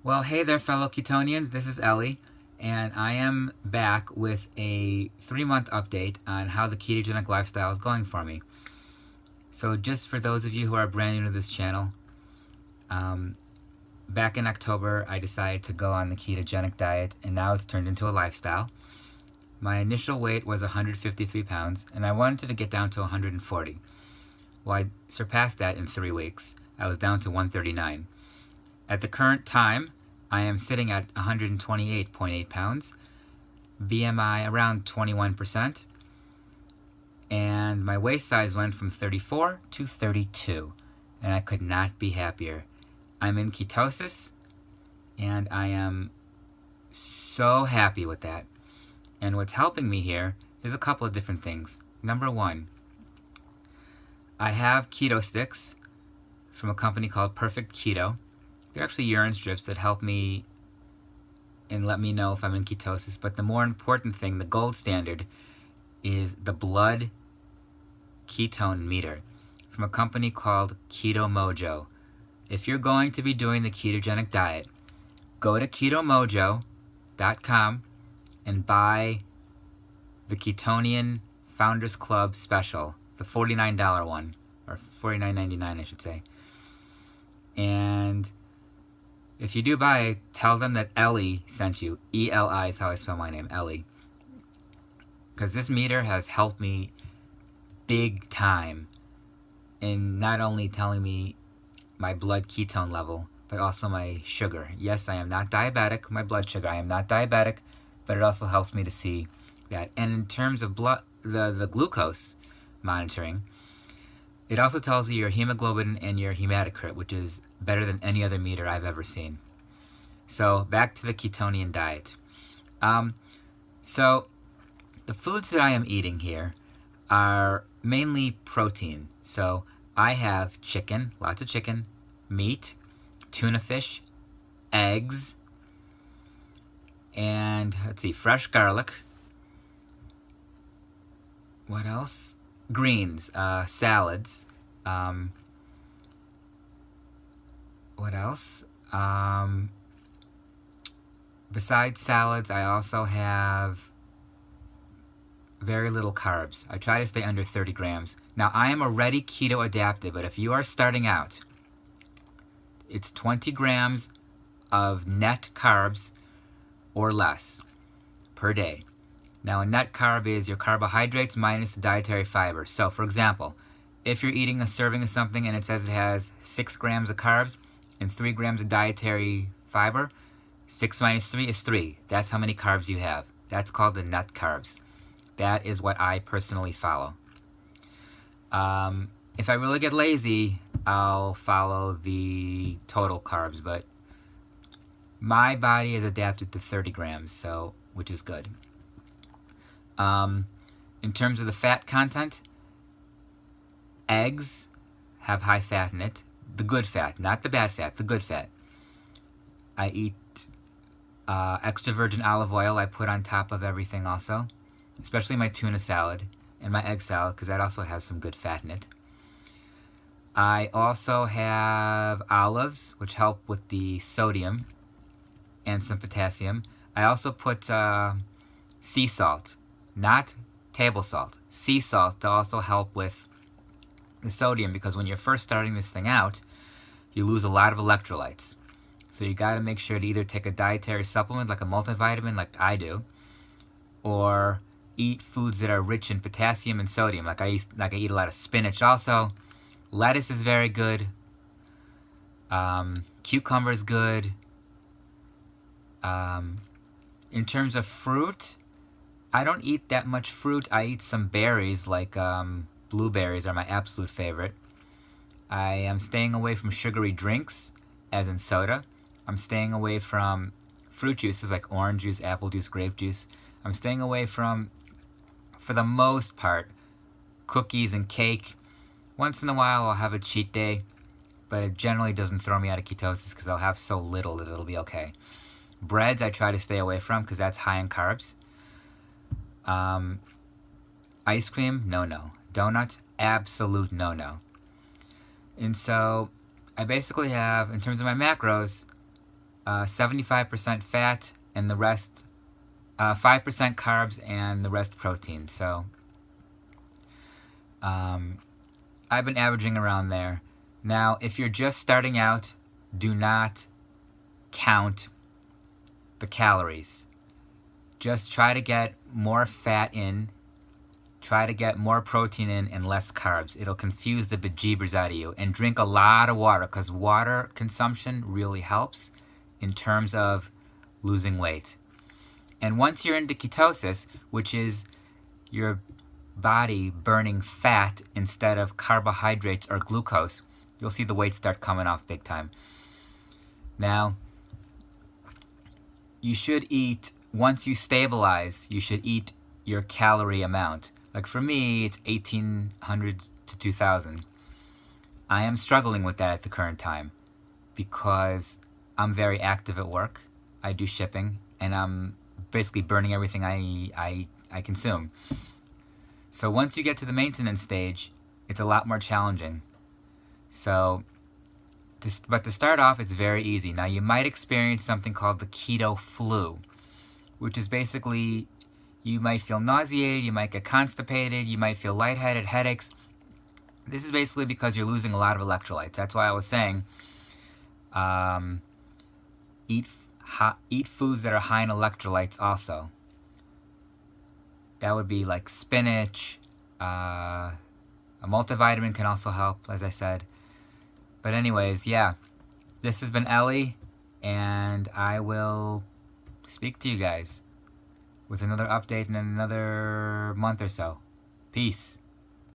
Well, hey there, fellow Ketonians. This is Ellie, and I am back with a 3-month update on how the ketogenic lifestyle is going for me. So, just for those of you who are brand new to this channel, back in October, I decided to go on the ketogenic diet, and now it's turned into a lifestyle. My initial weight was 153 pounds, and I wanted to get down to 140. Well, I surpassed that in 3 weeks. I was down to 139. At the current time, I am sitting at 128.8 pounds, BMI around 21%, and my waist size went from 34 to 32, and I could not be happier. I'm in ketosis, and I am so happy with that. And what's helping me here is a couple of different things. Number one, I have Keto Sticks from a company called Perfect Keto. They're actually urine strips that help me and let me know if I'm in ketosis. But the more important thing, the gold standard, is the blood Ketone Meter from a company called Keto Mojo. If you're going to be doing the ketogenic diet, go to ketomojo.com and buy the Ketonian Founders Club special, the $49 one, or $49.99 I should say. And if you do buy it, tell them that Ellie sent you. E-L-I is how I spell my name, Ellie. Because this meter has helped me big time in not only telling me my blood ketone level, but also my sugar. Yes, I am not diabetic, my blood sugar. I am not diabetic, but it also helps me to see that. And in terms of blood, the glucose monitoring, it also tells you your hemoglobin and your hematocrit, which is better than any other meter I've ever seen. So back to the ketonian diet. So the foods that I am eating here are mainly protein. So I have chicken, lots of chicken, meat, tuna fish, eggs, and let's see, fresh garlic. What else? Greens, salads. What else? Besides salads, I also have very little carbs. I try to stay under 30 grams. Now, I am already keto adapted, but if you are starting out, it's 20 grams of net carbs or less per day. Now, a net carb is your carbohydrates minus the dietary fiber. So, for example, if you're eating a serving of something and it says it has 6 grams of carbs and 3 grams of dietary fiber, 6 minus 3 is 3. That's how many carbs you have. That's called the net carbs. That is what I personally follow. If I really get lazy, I'll follow the total carbs, but my body is adapted to 30 grams, so which is good. In terms of the fat content, eggs have high fat in it. The good fat, not the bad fat, the good fat. I eat extra virgin olive oil I put on top of everything also, especially my tuna salad and my egg salad, because that also has some good fat in it. I also have olives, which help with the sodium and some potassium. I also put sea salt, not table salt, sea salt, to also help with the sodium, because when you're first starting this thing out, you lose a lot of electrolytes. So you got to make sure to either take a dietary supplement like a multivitamin like I do, or eat foods that are rich in potassium and sodium. Like I eat a lot of spinach also. Lettuce is very good. Cucumber is good. In terms of fruit, I don't eat that much fruit. I eat some berries, like blueberries are my absolute favorite. I am staying away from sugary drinks, as in soda. I'm staying away from fruit juices like orange juice, apple juice, grape juice. I'm staying away from, for the most part, cookies and cake. Once in a while I'll have a cheat day, but it generally doesn't throw me out of ketosis because I'll have so little that it'll be okay. Breads I try to stay away from because that's high in carbs. Ice cream, no. Donut, absolute no. And so I basically have, in terms of my macros, 75% fat, and the rest 5% carbs, and the rest protein. So I've been averaging around there. Now, if you're just starting out, do not count the calories. Just try to get more fat in, try to get more protein in, and less carbs. It'll confuse the bejeebers out of you. And drink a lot of water, because water consumption really helps in terms of losing weight. And once you're into ketosis, which is your body burning fat instead of carbohydrates or glucose, you'll see the weight start coming off big time. Now, you should eat, once you stabilize, you should eat your calorie amount. Like for me, it's 1,800 to 2,000. I am struggling with that at the current time because I'm very active at work. I do shipping, and I'm basically burning everything I consume. So once you get to the maintenance stage, it's a lot more challenging. So, but to start off, it's very easy. Now, you might experience something called the Keto Flu, which is basically, you might feel nauseated, you might get constipated, you might feel lightheaded, headaches. This is basically because you're losing a lot of electrolytes. That's why I was saying, eat foods that are high in electrolytes also. That would be like spinach. A multivitamin can also help, as I said. But anyways, yeah. This has been Ellie, and I will speak to you guys with another update in another month or so. Peace.